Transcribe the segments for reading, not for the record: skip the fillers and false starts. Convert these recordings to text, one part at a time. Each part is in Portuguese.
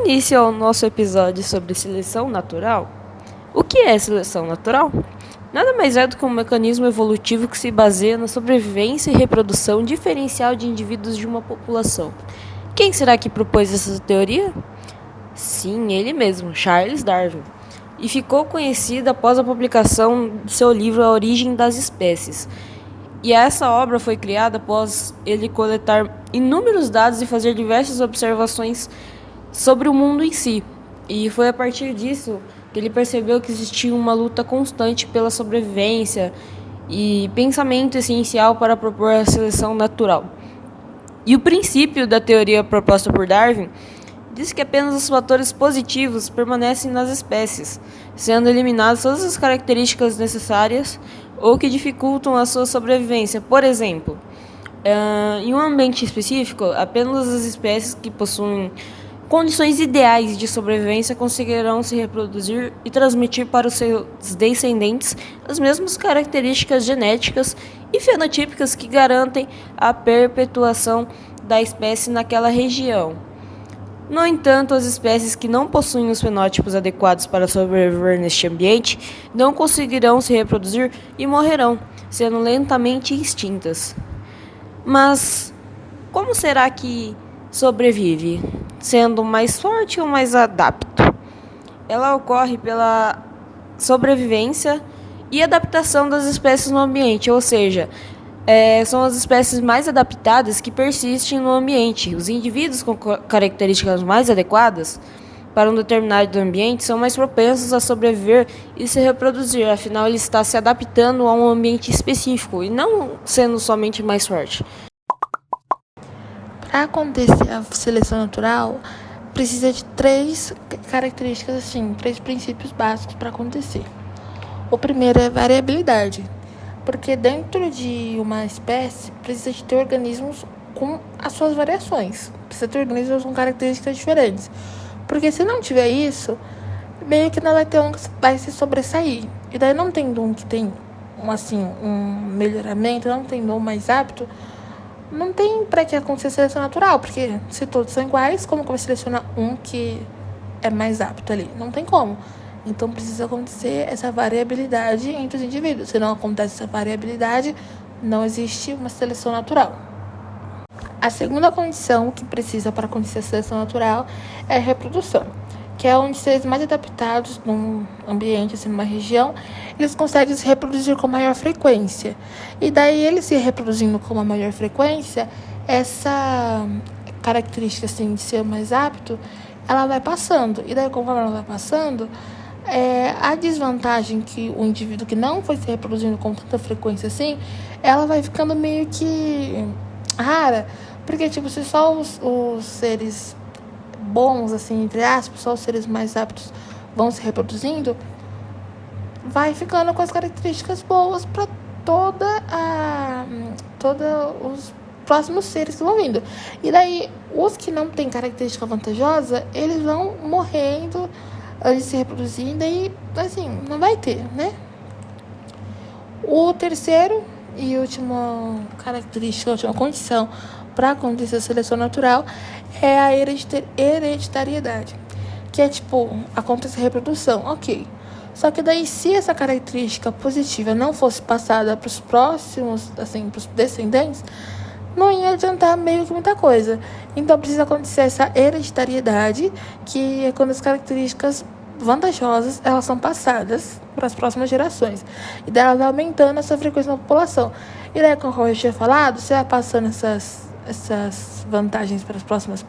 início ao nosso episódio sobre seleção natural. O que é seleção natural? Nada mais é do que um mecanismo evolutivo que se baseia na sobrevivência e reprodução diferencial de indivíduos de uma população. Quem será que propôs essa teoria? Sim, ele mesmo, Charles Darwin. E ficou conhecida após a publicação de seu livro A Origem das Espécies. E essa obra foi criada após ele coletar inúmeros dados e fazer diversas observações sobre o mundo em si. E foi a partir disso que ele percebeu que existia uma luta constante pela sobrevivência e pensamento essencial para propor a seleção natural. E o princípio da teoria proposta por Darwin diz que apenas os fatores positivos permanecem nas espécies, sendo eliminadas todas as características necessárias ou que dificultam a sua sobrevivência. Por exemplo, em um ambiente específico, apenas as espécies que possuem condições ideais de sobrevivência conseguirão se reproduzir e transmitir para os seus descendentes as mesmas características genéticas e fenotípicas que garantem a perpetuação da espécie naquela região. No entanto, as espécies que não possuem os fenótipos adequados para sobreviver neste ambiente não conseguirão se reproduzir e morrerão, sendo lentamente extintas. Mas como será que sobrevive? Sendo mais forte ou mais adapto? Ela ocorre pela sobrevivência e adaptação das espécies no ambiente, ou seja, são as espécies mais adaptadas que persistem no ambiente. Os indivíduos com características mais adequadas para um determinado ambiente são mais propensos a sobreviver e se reproduzir, afinal ele está se adaptando a um ambiente específico e não sendo somente mais forte. Para acontecer a seleção natural, precisa de três características, assim, três princípios básicos para acontecer. O primeiro é variabilidade, porque dentro de uma espécie precisa de ter organismos com as suas variações, precisa ter organismos com características diferentes, porque se não tiver isso, meio que não vai ter um que vai se sobressair, e daí não tendo um que tem um melhoramento, não tendo um mais apto, não tem para que acontecer seleção natural, porque se todos são iguais, como que vai selecionar um que é mais apto ali? Não tem como. Então precisa acontecer essa variabilidade entre os indivíduos. Se não acontece essa variabilidade, não existe uma seleção natural. A segunda condição que precisa para acontecer a seleção natural é a reprodução, que é onde seres mais adaptados num ambiente, assim, numa região, eles conseguem se reproduzir com maior frequência. E daí, eles se reproduzindo com uma maior frequência, essa característica, assim, de ser mais apto, ela vai passando. E daí, conforme ela vai passando, a desvantagem que o indivíduo que não foi se reproduzindo com tanta frequência assim, ela vai ficando meio que rara. Porque, tipo, se só os seres bons, assim, entre aspas, só os seres mais aptos vão se reproduzindo, vai ficando com as características boas para todos os próximos seres que vão vindo. E daí, os que não têm característica vantajosa, eles vão morrendo antes de se reproduzindo e, assim, não vai ter, né? O terceiro e última característica, a última condição para acontecer a seleção natural é a hereditariedade, que é tipo, acontece a reprodução, ok. Só que daí, se essa característica positiva não fosse passada para os próximos, assim, para os descendentes, não ia adiantar meio que muita coisa. Então precisa acontecer essa hereditariedade, que é quando as características vantajosas elas são passadas para as próximas gerações. E daí elas vai aumentando essa frequência na população. E daí, como eu tinha falado, você vai passando essas vantagens para os próximos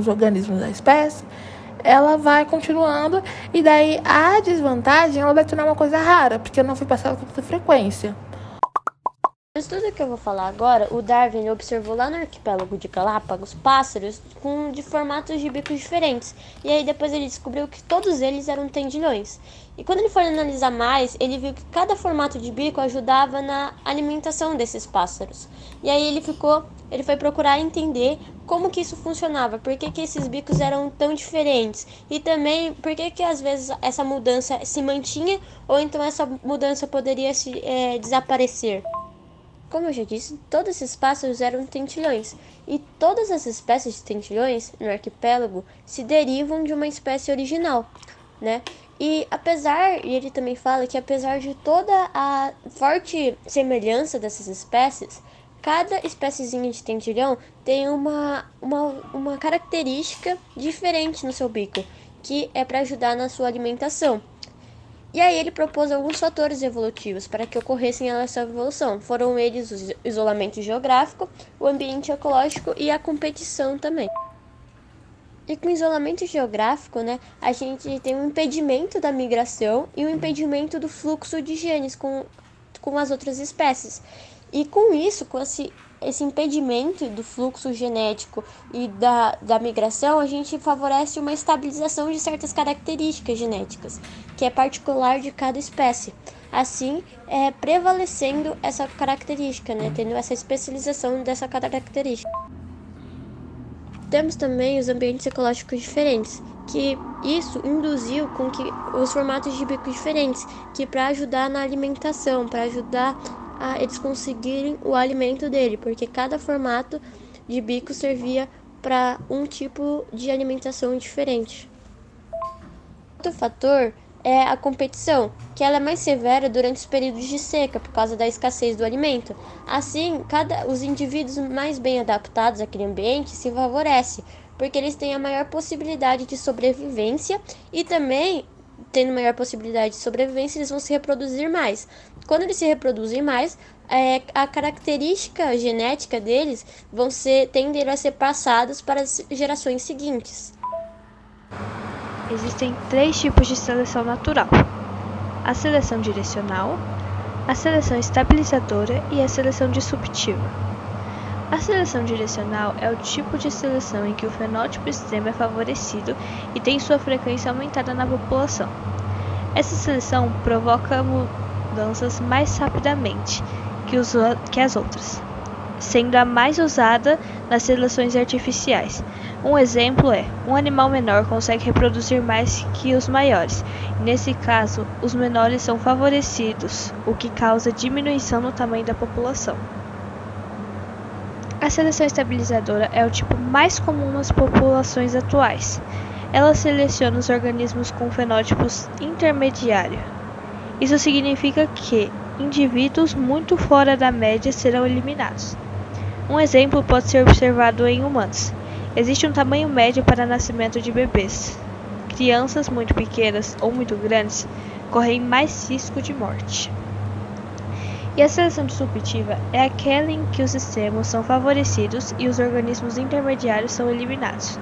organismos da espécie, ela vai continuando, e daí a desvantagem ela vai tornar uma coisa rara, porque não foi passada com tanta frequência. No estudo que eu vou falar agora, o Darwin observou lá no arquipélago de Galápagos pássaros de formatos de bicos diferentes. E aí depois ele descobriu que todos eles eram tendilhões. E quando ele foi analisar mais, ele viu que cada formato de bico ajudava na alimentação desses pássaros. E aí ele foi procurar entender como que isso funcionava, por que esses bicos eram tão diferentes. E também por que às vezes essa mudança se mantinha ou então essa mudança poderia desaparecer. como eu já disse, todos esses pássaros eram tentilhões, e todas as espécies de tentilhões no arquipélago se derivam de uma espécie original, né? E ele também fala que apesar de toda a forte semelhança dessas espécies, cada espéciezinha de tentilhão tem uma característica diferente no seu bico, que é para ajudar na sua alimentação. E aí ele propôs alguns fatores evolutivos para que ocorressem essa evolução. Foram eles o isolamento geográfico, o ambiente ecológico e a competição também. E com isolamento geográfico, né, a gente tem um impedimento da migração e um impedimento do fluxo de genes com as outras espécies. E com isso, com esse impedimento do fluxo genético e da migração, a gente favorece uma estabilização de certas características genéticas, que é particular de cada espécie. Assim, prevalecendo essa característica, né, tendo essa especialização dessa característica. Temos também os ambientes ecológicos diferentes, que isso induziu com que os formatos de bico diferentes, que para ajudar na alimentação, para ajudar a eles conseguirem o alimento dele, porque cada formato de bico servia para um tipo de alimentação diferente. Outro fator é a competição, que ela é mais severa durante os períodos de seca por causa da escassez do alimento. Assim, os indivíduos mais bem adaptados àquele ambiente se favorecem, porque eles têm a maior possibilidade de sobrevivência e também, tendo maior possibilidade de sobrevivência, eles vão se reproduzir mais. Quando eles se reproduzem mais, a característica genética deles tendem a ser passadas para as gerações seguintes. Existem 3 tipos de seleção natural: a seleção direcional, a seleção estabilizadora e a seleção disruptiva. A seleção direcional é o tipo de seleção em que o fenótipo extremo é favorecido e tem sua frequência aumentada na população. Essa seleção provoca mudanças mais rapidamente que as outras, sendo a mais usada nas seleções artificiais. Um exemplo é: um animal menor consegue reproduzir mais que os maiores. Nesse caso, os menores são favorecidos, o que causa diminuição no tamanho da população. A seleção estabilizadora é o tipo mais comum nas populações atuais. Ela seleciona os organismos com fenótipos intermediários. Isso significa que indivíduos muito fora da média serão eliminados. Um exemplo pode ser observado em humanos. Existe um tamanho médio para nascimento de bebês. Crianças muito pequenas ou muito grandes correm mais risco de morte. E a seleção disruptiva é aquela em que os extremos são favorecidos e os organismos intermediários são eliminados.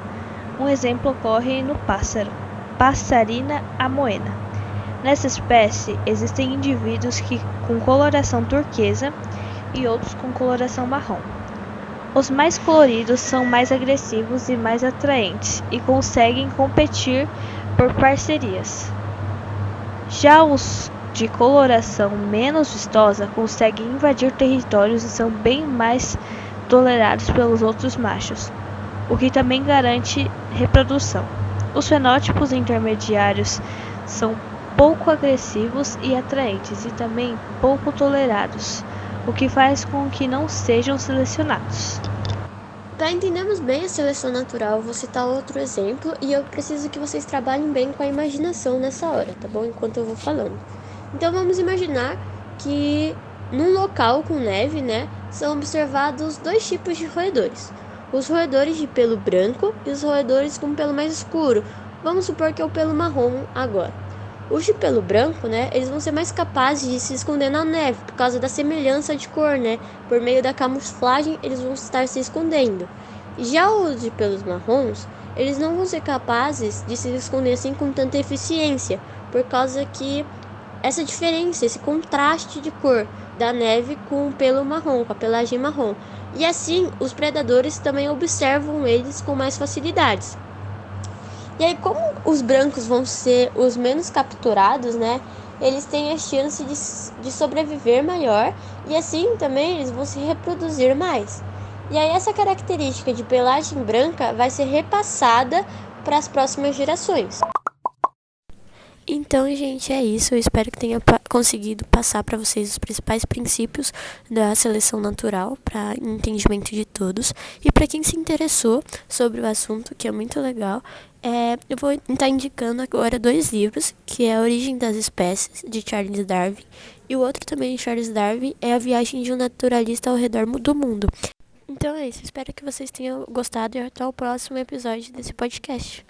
Um exemplo ocorre no pássaro, Passarina amoena. Nessa espécie, existem indivíduos com coloração turquesa e outros com coloração marrom. Os mais coloridos são mais agressivos e mais atraentes e conseguem competir por parcerias. Já os de coloração menos vistosa conseguem invadir territórios e são bem mais tolerados pelos outros machos, o que também garante reprodução. Os fenótipos intermediários são pouco agressivos e atraentes e também pouco tolerados, o que faz com que não sejam selecionados. Para entendermos bem a seleção natural, vou citar outro exemplo e eu preciso que vocês trabalhem bem com a imaginação nessa hora, tá bom? Enquanto eu vou falando. Então vamos imaginar que num local com neve, né, são observados 2 tipos de roedores. Os roedores de pelo branco e os roedores com pelo mais escuro. Vamos supor que é o pelo marrom agora. Os de pelo branco, né, eles vão ser mais capazes de se esconder na neve por causa da semelhança de cor, né? Por meio da camuflagem, eles vão estar se escondendo. Já os de pelos marrons, eles não vão ser capazes de se esconder assim com tanta eficiência, por causa que essa diferença, esse contraste de cor da neve com o pelo marrom, com a pelagem marrom. E assim, os predadores também observam eles com mais facilidades. E aí, como os brancos vão ser os menos capturados, né? Eles têm a chance de sobreviver maior e assim também eles vão se reproduzir mais. E aí essa característica de pelagem branca vai ser repassada para as próximas gerações. Então, gente, é isso. Eu espero que tenha conseguido passar para vocês os principais princípios da seleção natural para entendimento de todos. E para quem se interessou sobre o assunto, que é muito legal, eu vou estar indicando agora 2 livros, que é A Origem das Espécies, de Charles Darwin, e o outro também de Charles Darwin é A Viagem de um Naturalista ao Redor do Mundo. Então é isso. Espero que vocês tenham gostado e até o próximo episódio desse podcast.